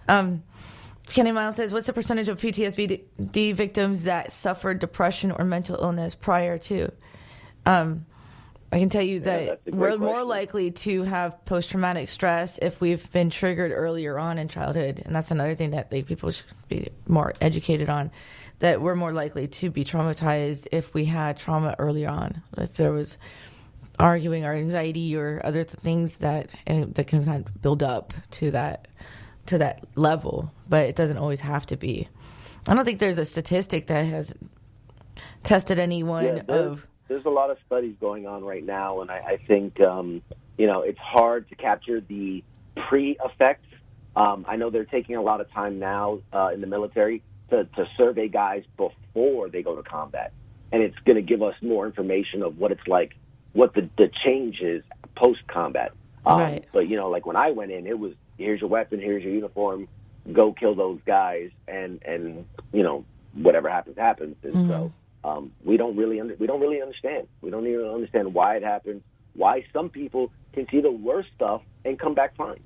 Kenny Miles says, what's the percentage of PTSD victims that suffered depression or mental illness prior to? I can tell you that we're more likely to have post-traumatic stress if we've been triggered earlier on in childhood. And that's another thing that people should be more educated on, that we're more likely to be traumatized if we had trauma early on. If there was arguing or anxiety or other things that can kind of build up to that level. But it doesn't always have to be. I don't think there's a statistic that has tested anyone There's a lot of studies going on right now, and I think, it's hard to capture the pre-effects. I know they're taking a lot of time now in the military to survey guys before they go to combat. And it's going to give us more information of what it's like, what the change is post-combat. Right. But, like when I went in, it was, here's your weapon, here's your uniform, go kill those guys, and whatever happens. And so we don't really understand. We don't even understand why it happens, why some people can see the worst stuff and come back fine.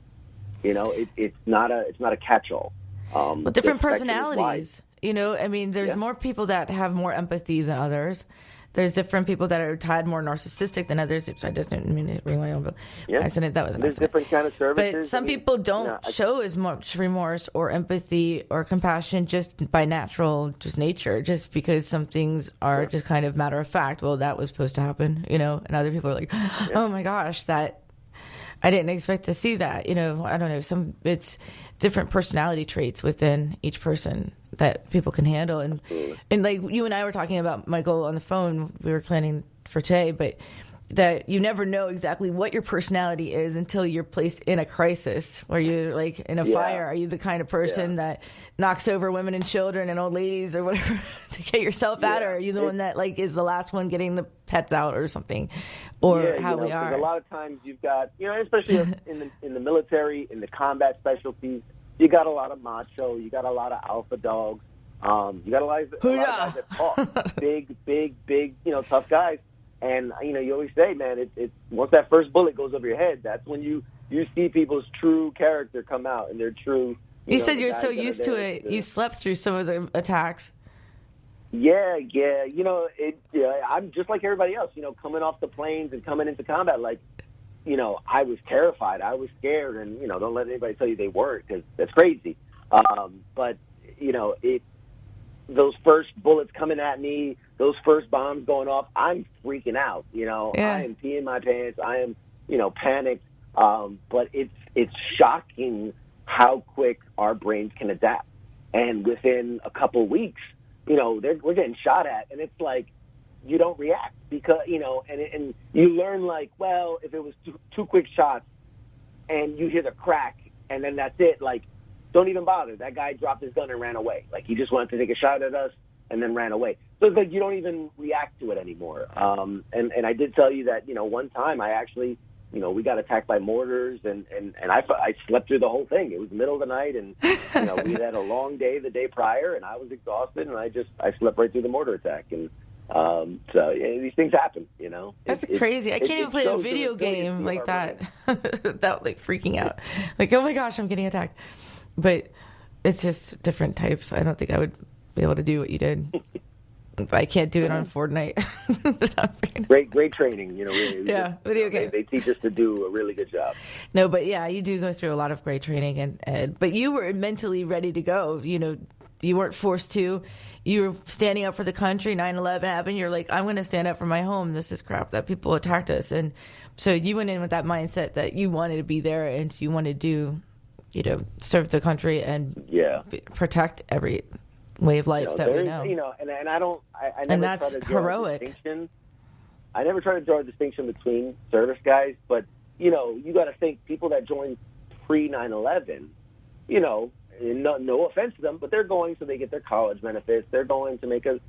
It's not a catch-all. Well, different personalities. There's more people that have more empathy than others. There's different people that are had more narcissistic than others. I just didn't mean to ring my own accident. That was an There's accident. Different kind of services. But some people don't show as much remorse or empathy or compassion just by natural, just nature, just because some things are just kind of matter of fact. Well, that was supposed to happen, and other people are like, oh my gosh, that I didn't expect to see that. I don't know. It's different personality traits within each person that people can handle. And like you and I were talking about, Michael, on the phone, we were planning for today, but that you never know exactly what your personality is until you're placed in a crisis where you're like in a fire. Are you the kind of person that knocks over women and children and old ladies or whatever to get yourself out? Or are you the one that like is the last one getting the pets out or something? Or how we are. A lot of times you've got, especially in the military, in the combat specialties, you got a lot of macho, you got a lot of alpha dogs, you got a lot of guys that talk, big, tough guys. And, you always say, man, it's once that first bullet goes over your head, that's when you see people's true character come out and their true... You said you're so used to it, you slept through some of the attacks. Yeah. I'm just like everybody else, coming off the planes and coming into combat, like, I was terrified. I was scared, and, don't let anybody tell you they weren't, because that's crazy. But, those first bullets coming at me, those first bombs going off, I'm freaking out, I am peeing my pants. I am, panicked. But it's shocking how quick our brains can adapt. And within a couple weeks, we're getting shot at, and it's like, you don't react because, and you learn like, well, if it was two quick shots and you hear the crack and then that's it, like, don't even bother. That guy dropped his gun and ran away. Like, he just wanted to take a shot at us and then ran away. So it's like you don't even react to it anymore. And I did tell you that, one time I actually, we got attacked by mortars and I slept through the whole thing. It was the middle of the night and, we had a long day the day prior and I was exhausted and I slept right through the mortar attack. And, these things happen, That's crazy. I can't even play a video game like that without like freaking out. Like, oh my gosh, I'm getting attacked. But it's just different types. I don't think I would be able to do what you did. I can't do it on Fortnite. Great training, really. Yeah, video games. They teach us to do a really good job. No, but yeah, you do go through a lot of great training, but you were mentally ready to go. You weren't forced to. You were standing up for the country. 9/11 happened. You're like, I'm going to stand up for my home. This is crap that people attacked us. And so you went in with that mindset that you wanted to be there and you wanted to, serve the country and protect every way of life that we know. And I never and that's try to draw heroic. A distinction. I never try to draw a distinction between service guys, but, you got to think people that joined pre 9/11, no offense to them, but they're going so they get their college benefits. They're going to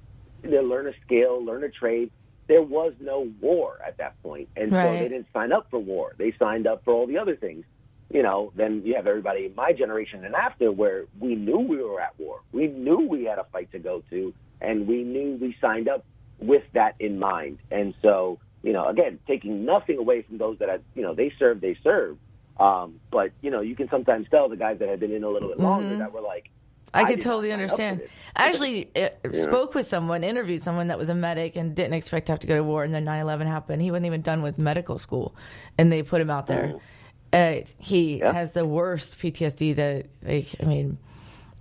they learn a skill, learn a trade. There was no war at that point, and so they didn't sign up for war. They signed up for all the other things. Then you have everybody in my generation and after where we knew we were at war. We knew we had a fight to go to, and we knew we signed up with that in mind. And so, again, taking nothing away from those that, they served. But, you can sometimes tell the guys that have been in a little bit longer that were like, I could totally understand. I actually spoke with someone, interviewed someone that was a medic and didn't expect to have to go to war, and then 9/11 happened. He wasn't even done with medical school, and they put him out there. He has the worst PTSD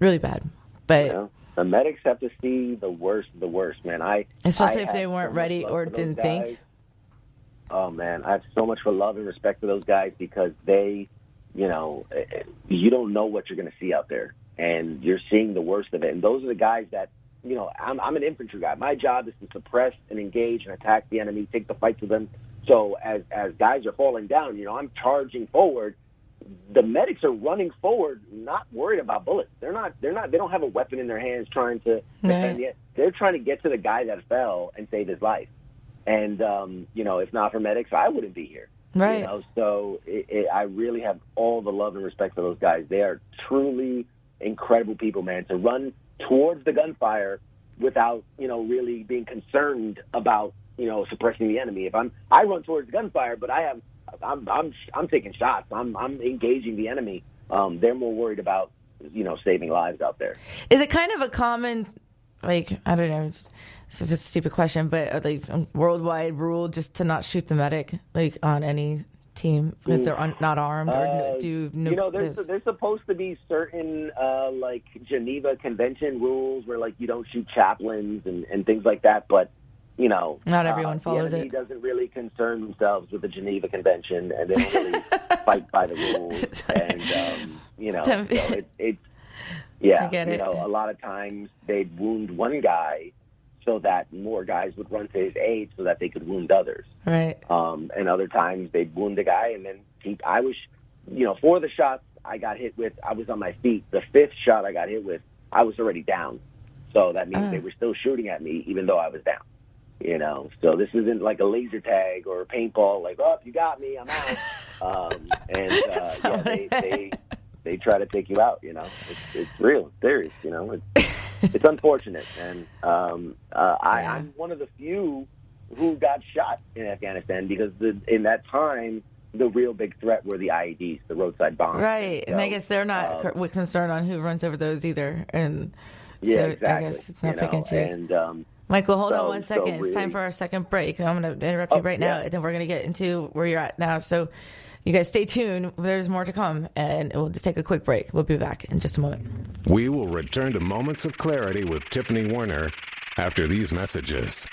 really bad. But the medics have to see the worst of the worst, man. Especially if they weren't ready or didn't think. Oh, man, I have so much for love and respect for those guys because they, you don't know what you're going to see out there. And you're seeing the worst of it. And those are the guys that, I'm an infantry guy. My job is to suppress and engage and attack the enemy, take the fight to them. So as guys are falling down, I'm charging forward. The medics are running forward, not worried about bullets. They don't have a weapon in their hands trying to defend it. They're trying to get to the guy that fell and save his life. And, if not for medics, I wouldn't be here. Right. So I really have all the love and respect for those guys. They are truly incredible people, man, to run towards the gunfire without, really being concerned about, suppressing the enemy. I run towards the gunfire, but I'm taking shots. I'm engaging the enemy. They're more worried about, saving lives out there. Is it kind of a common, I don't know if it's a stupid question, but worldwide rule just to not shoot the medic, on any team because they're not armed or there's supposed to be certain Geneva Convention rules where you don't shoot chaplains and things like that, but not everyone follows the enemy it. Doesn't really concern themselves with the Geneva Convention, and they don't really fight by the rules. And I get it. A lot of times they'd wound one guy so that more guys would run to his aid so that they could wound others. Right. And other times they'd wound a guy and then I was, 4 of the shots I got hit with, I was on my feet. The 5th shot I got hit with, I was already down. So that means they were still shooting at me even though I was down. So this isn't like a laser tag or a paintball, you got me, I'm out. They try to take you out, It's real, it's serious, It's unfortunate, and I'm one of the few who got shot in Afghanistan because in that time, the real big threat were the IEDs, the roadside bombs. Right, and I guess they're not concerned on who runs over those either. And so exactly. I guess it's not pick and choose. And, Michael, hold on 1 second. It's time for our second break. I'm going to interrupt you right now, and then we're going to get into where you're at now. So you guys stay tuned. There's more to come, and we'll just take a quick break. We'll be back in just a moment. We will return to Moments of Clarity with Tiffany Warner after these messages.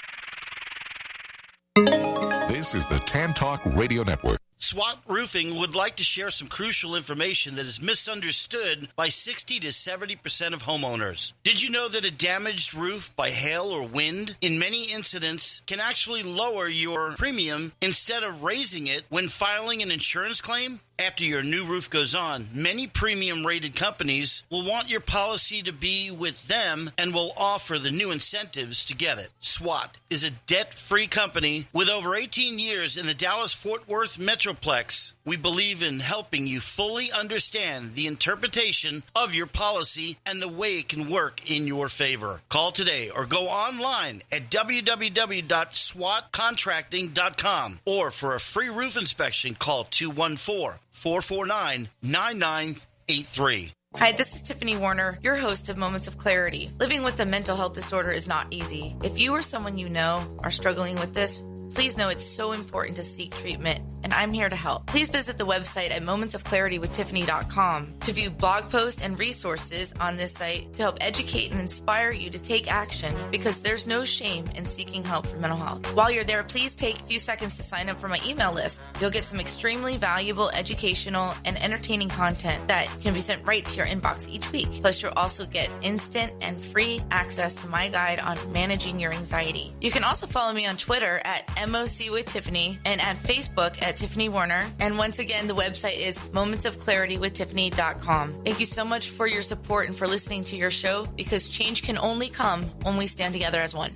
This is the Tan Talk Radio Network. SWAT Roofing would like to share some crucial information that is misunderstood by 60 to 70% of homeowners. Did you know that a damaged roof by hail or wind, in many incidents, can actually lower your premium instead of raising it when filing an insurance claim? After your new roof goes on, many premium-rated companies will want your policy to be with them and will offer the new incentives to get it. SWAT is a debt-free company with over 18 years in the Dallas-Fort Worth Metroplex. We believe in helping you fully understand the interpretation of your policy and the way it can work in your favor. Call today or go online at www.swatcontracting.com or for a free roof inspection, call 214-449-9983. Hi, this is Tiffany Warner, your host of Moments of Clarity. Living with a mental health disorder is not easy. If you or someone you know are struggling with this, please know it's so important to seek treatment, and I'm here to help. Please visit the website at momentsofclaritywithtiffany.com to view blog posts and resources on this site to help educate and inspire you to take action, because there's no shame in seeking help for mental health. While you're there, please take a few seconds to sign up for my email list. You'll get some extremely valuable educational and entertaining content that can be sent right to your inbox each week. Plus, you'll also get instant and free access to my guide on managing your anxiety. You can also follow me on Twitter at MOC with Tiffany and at Facebook at Tiffany Warner. And once again, the website is momentsofclaritywithtiffany.com. Thank you so much for your support and for listening to your show, because change can only come when we stand together as one.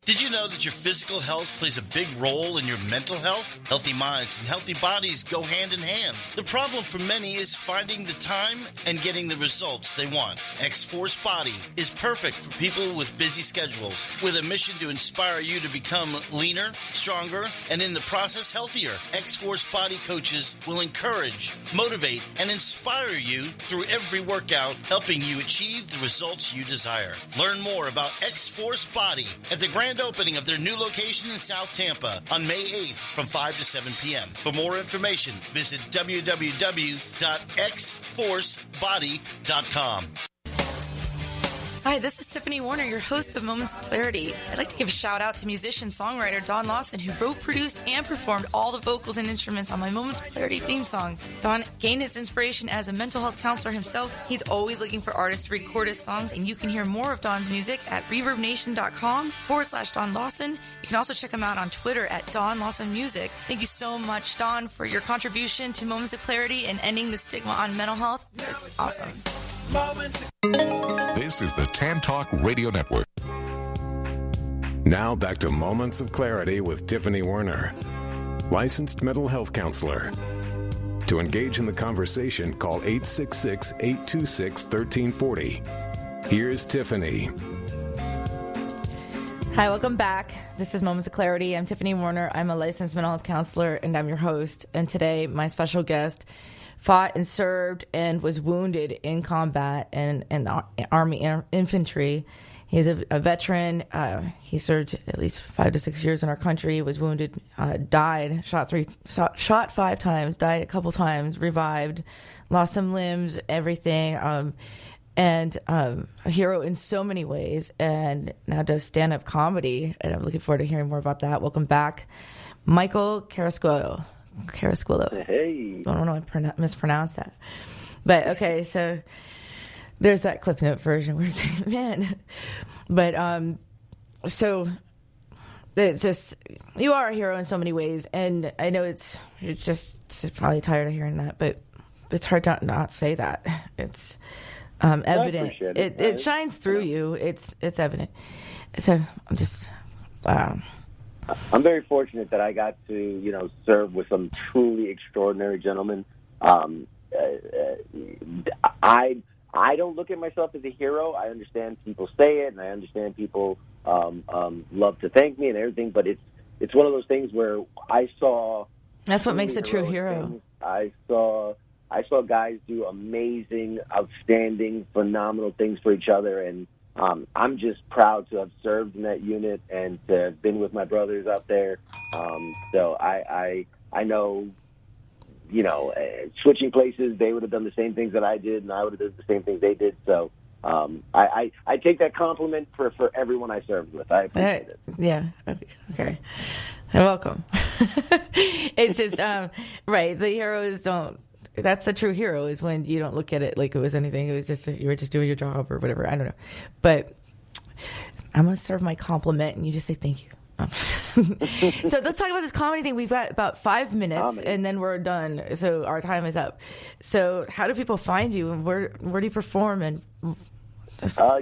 Did you know that your physical health plays a big role in your mental health? Healthy minds and healthy bodies go hand in hand. The problem for many is finding the time and getting the results they want. X-Force Body is perfect for people with busy schedules, with a mission to inspire you to become leaner, stronger, and in the process healthier. X-Force Body coaches will encourage, motivate, and inspire you through every workout, helping you achieve the results you desire. Learn more about X-Force Body at the grand opening of their new location in South Tampa on May 8th from 5 to 7 p.m. For more information, visit www.xforcebody.com. Hi, this is Tiffany Warner, your host of Moments of Clarity. I'd like to give a shout out to musician-songwriter Don Lawson, who wrote, produced, and performed all the vocals and instruments on my Moments of Clarity theme song. Don gained his inspiration as a mental health counselor himself. He's always looking for artists to record his songs, and you can hear more of Don's music at reverbnation.com/Don Lawson. You can also check him out on Twitter at Don Lawson Music. Thank you so much, Don, for your contribution to Moments of Clarity and ending the stigma on mental health. It's awesome. This is the Tan Talk Radio Network. Now back to Moments of Clarity with Tiffany Werner, licensed mental health counselor. To engage in the conversation, call 866-826-1340. Here's Tiffany. Hi, welcome back. This is Moments of Clarity. I'm Tiffany Warner. I'm a licensed mental health counselor, and I'm your host. And today, my special guest fought and served and was wounded in combat and Army infantry. He's a veteran. He served at least 5 to 6 years in our country, was wounded, died, shot 5 times, died a couple times, revived, lost some limbs, everything. And a hero in so many ways, and now does stand-up comedy, and I'm looking forward to hearing more about that. Welcome back, Michael Carrasquillo. Hey. I don't know if I mispronounced that. But, okay, so there's that Cliff Note version where it's like, man. But, so it's just, you are a hero in so many ways, and I know you're just probably tired of hearing that, but it's hard to not say that. It's evident. It shines through you. It's evident. So I'm just I'm very fortunate that I got to serve with some truly extraordinary gentlemen. I don't look at myself as a hero. I understand people say it, and I understand people love to thank me and everything. But it's one of those things where I saw. That's what makes a true hero. Things. I saw guys do amazing, outstanding, phenomenal things for each other, and I'm just proud to have served in that unit and to have been with my brothers out there. So I know, switching places, they would have done the same things that I did, and I would have done the same things they did. So I take that compliment for everyone I served with. I appreciate it. Yeah. Okay. You're welcome. It's just, right, the heroes don't. That's a true hero, is when you don't look at it like it was anything. It was just, you were just doing your job or whatever. I don't know. But I'm going to serve my compliment, and you just say thank you. So let's talk about this comedy thing. We've got about 5 minutes, and then we're done. So our time is up. So how do people find you, and where do you perform? And so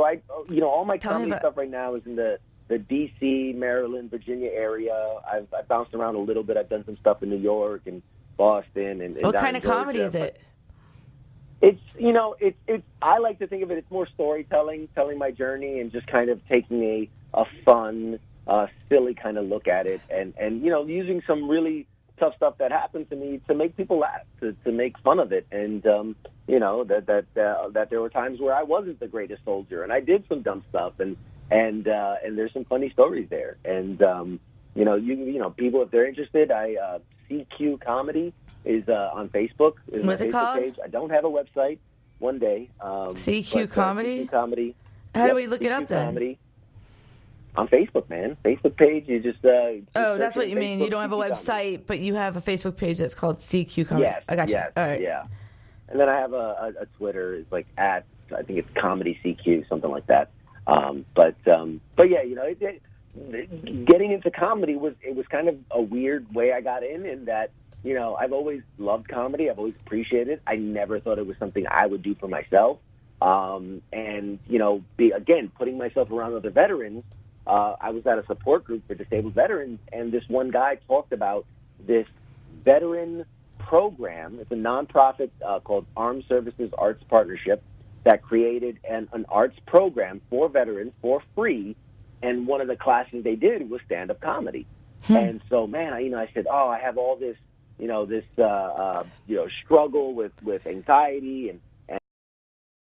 I, all my comedy stuff right now is in the D.C., Maryland, Virginia area. I've bounced around a little bit. I've done some stuff in New York and Boston and what kind of comedy is it? It's I like to think of it. It's more storytelling, telling my journey, and just kind of taking a fun, silly kind of look at it, and using some really tough stuff that happened to me to make people laugh, to make fun of it, and that there were times where I wasn't the greatest soldier, and I did some dumb stuff, and there's some funny stories there, and people, if they're interested, CQ Comedy is on Facebook. What's it called? Page. I don't have a website. One day. CQ Comedy? CQ Comedy. How do we look it up then? Comedy. On Facebook, man. Facebook page. You just that's what you mean. You don't have a website, but you have a Facebook page that's called CQ Comedy. Yes. I got you. Yes, all right. Yeah. And then I have a Twitter. It's like I think it's Comedy CQ, something like that. But yeah, getting into comedy was kind of a weird way I got in that, I've always loved comedy. I've always appreciated it. I never thought it was something I would do for myself. And, putting myself around other veterans, I was at a support group for disabled veterans, and this one guy talked about this veteran program. It's a nonprofit called Armed Services Arts Partnership that created an arts program for veterans for free, and one of the classes they did was stand-up comedy. And so, man, I said, I have all this, struggle with anxiety, and